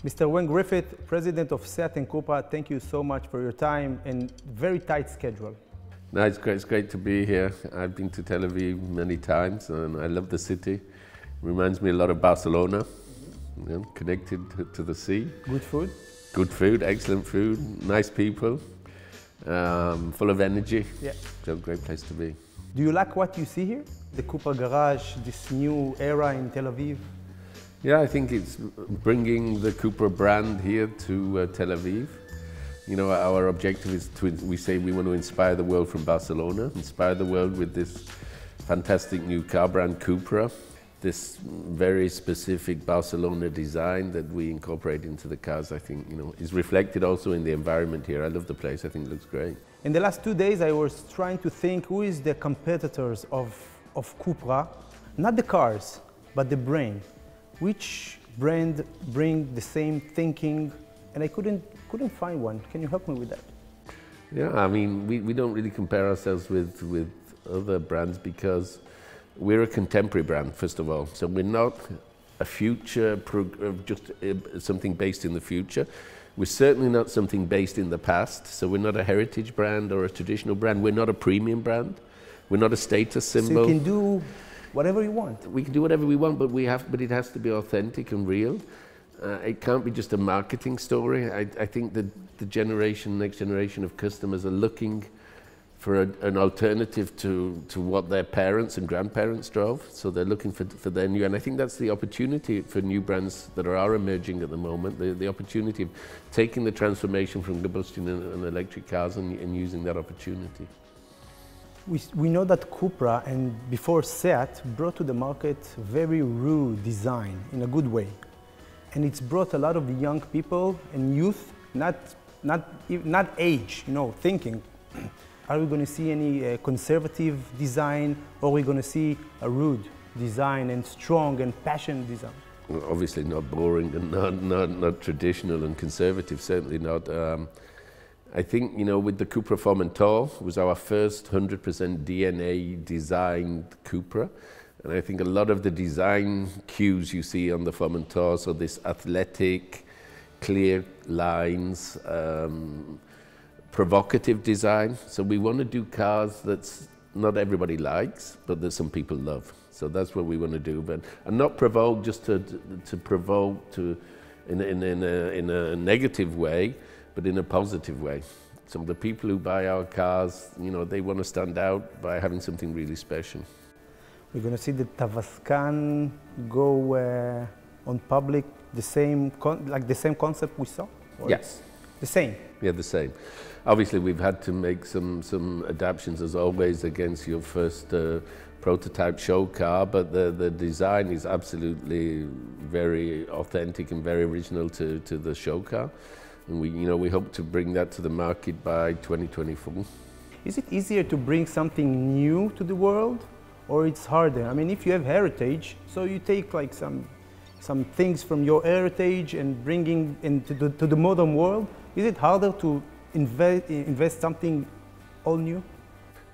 Mr. Griffith, President of Vsiaat and Copra, thank you so much for your time and very tight schedule. No, it's great to be here. I've been to Tel Aviv many times and I love the city. Reminds me a lot of Barcelona, you know, connected to the sea. Good food? Good food, excellent food, nice people, full of energy. Yeah. So great place to be. Do you like what you see here? The Copra garage, this new era in Tel Aviv? Yeah, I think it's bringing the Copra brand here to Tel Aviv. You know, our objective is we say we want to inspire the world from Barcelona, inspire the world with this fantastic new car brand Copra, this very specific Barcelona design that we incorporate into the cars, I think, you know, is reflected also in the environment here. I love the place, I think it looks great. In the last 2 days, I was trying to think who is the competitors of Copra, not the cars, but the brain. Which brand bring the same thinking? And I couldn't find one. Can you help me with that? Yeah, I mean, we don't really compare ourselves with other brands because we're a contemporary brand, first of all. So we're not a future, just something based in the future. We're certainly not something based in the past. So we're not a heritage brand or a traditional brand. We're not a premium brand. We're not a status symbol. So you can do whatever you want. We can do whatever we want, but it has to be authentic and real. It can't be just a marketing story. I think that the next generation of customers are looking for an alternative to what their parents and grandparents drove. So they're looking for their new, and I think that's the opportunity for new brands that are emerging at the moment, the opportunity of taking the transformation from combustion and electric cars and using that opportunity. We know that Copra and before Vsiaat brought to the market very rude design in a good way. And it's brought a lot of young people and youth, not age, you know, thinking. Are we going to see any conservative design, or are we going to see a rude design and strong and passionate design? Well, obviously not boring and not traditional and conservative, certainly not. I think, you know, with the Copra Formentor, it was our first 100% DNA designed Copra. And I think a lot of the design cues you see on the Formentor, so this athletic, clear lines, provocative design. So we want to do cars that not everybody likes, but that some people love. So that's what we want to do. And not provoke just to provoke in a negative way, but in a positive way. So the people who buy our cars, you know, they want to stand out by having something really special. We're going to see the Tavascan go on public, the same concept we saw? Or Yes. The same? Yeah, the same. Obviously, we've had to make some adaptations, as always, against your first prototype show car, but the design is absolutely very authentic and very original to the show car. And we hope to bring that to the market by 2024. Is it easier to bring something new to the world, or it's harder? I mean, if you have heritage, so you take like some things from your heritage and bringing into the modern world, is it harder to invest something all new?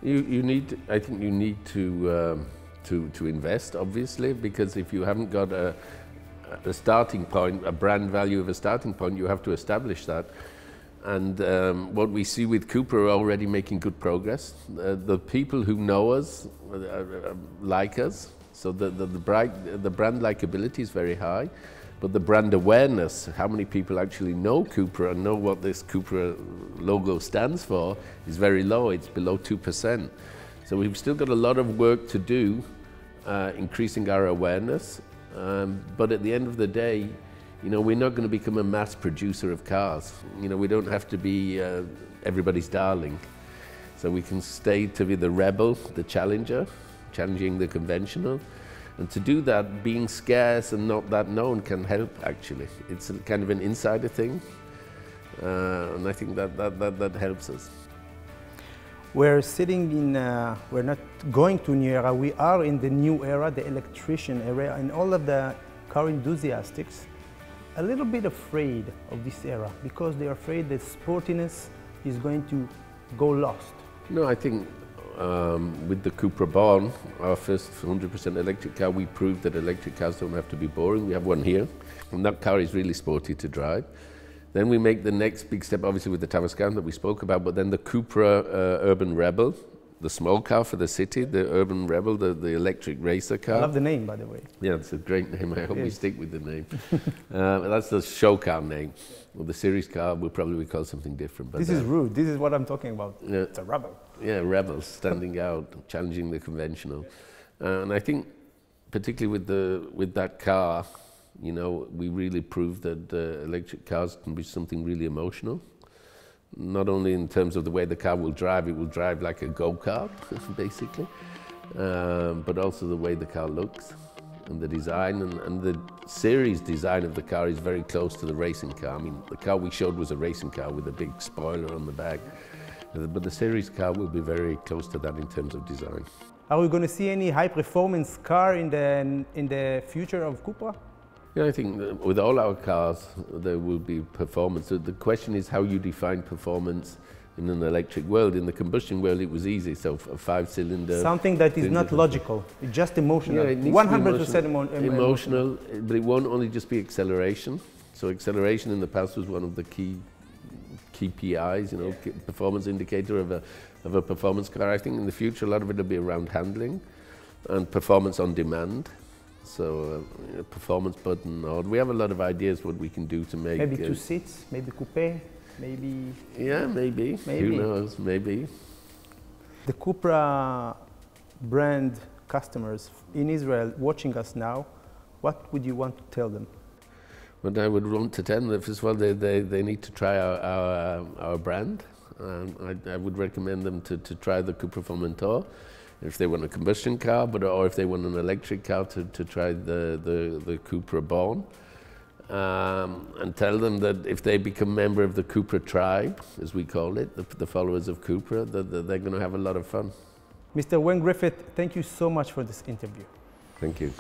I think you need to invest, obviously, because if you haven't got a starting point, a brand value of a starting point, you have to establish that. And what we see with Copra are already making good progress. The people who know us like us, so the brand likability is very high, but the brand awareness, how many people actually know Copra and know what this Copra logo stands for, is very low. It's below 2%. So we've still got a lot of work to do increasing our awareness. But at the end of the day, you know, we're not going to become a mass producer of cars. You know, we don't have to be everybody's darling. So we can stay to be the rebel, the challenger, challenging the conventional. And to do that, being scarce and not that known can help, actually. It's a kind of an insider thing. And I think that helps us. We're sitting in, we're not going to a new era, we are in the new era, the electrician era, and all of the car enthusiasts a little bit afraid of this era because they're afraid that sportiness is going to go lost. No, I think with the Copra Born, our first 100% electric car, we proved that electric cars don't have to be boring. We have one here, and that car is really sporty to drive. Then we make the next big step, obviously with the Tavascan that we spoke about, but then the Copra Urban Rebel, the small car for the city, the Urban Rebel, the electric racer car. I love the name, by the way. Yeah, it's a great name. I hope we stick with the name. That's the show car name. Well, the series car will probably be called something different. But this is rude. This is what I'm talking about. Yeah, it's a rebel. Yeah, rebels standing out, challenging the conventional. And I think, particularly with that car, you know, we really proved that electric cars can be something really emotional. Not only in terms of the way the car will drive, it will drive like a go-kart, basically, but also the way the car looks and the design and the series design of the car is very close to the racing car. I mean, the car we showed was a racing car with a big spoiler on the back, but the series car will be very close to that in terms of design. Are we going to see any high-performance car in the future of Copra? Yeah, I think that with all our cars, there will be performance. So the question is how you define performance in an electric world. In the combustion world, it was easy. So a 5-cylinder. Something that is not logical, it's just emotional. Yeah, it needs 100% emotional, but it won't only just be acceleration. So acceleration in the past was one of the key PIs, you know, performance indicator of a performance car. I think in the future, a lot of it will be around handling and performance on demand. So performance button, or we have a lot of ideas what we can do to make... Maybe 2 seats, maybe coupe, maybe... Yeah, maybe. Who knows, maybe. The Copra brand customers in Israel watching us now, what would you want to tell them? What I would want to tell them, first of all, they need to try our brand. I would recommend them to try the Copra Formentor. If they want a combustion car, or if they want an electric car, to try the Copra Born. And tell them that if they become member of the Copra tribe, as we call it, the followers of Copra, that they're going to have a lot of fun. Mr. Wayne Griffith, thank you so much for this interview. Thank you.